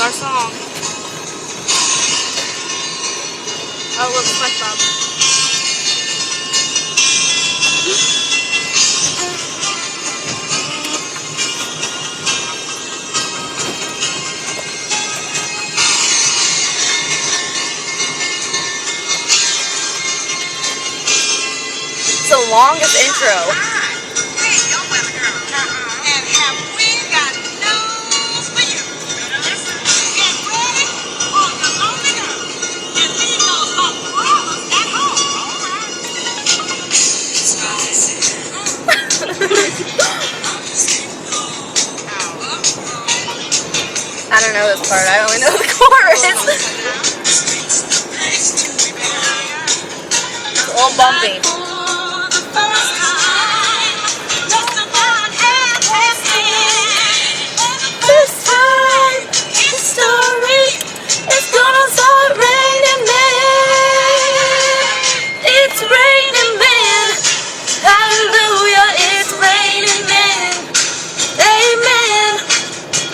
our song. Oh, look, SpongeBob. It's the longest intro. I don't know this part. I only know the chorus. It's a little bumpy. This time, history is gonna start raining men. It's raining men. Hallelujah, it's raining men. Amen.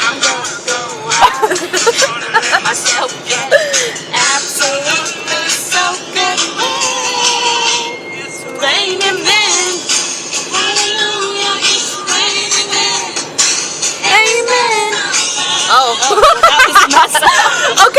I'm gonna go out myself get absolutely soaking wet. It's raining men. Hallelujah, it's raining men. Amen. Oh, that was my song. Okay.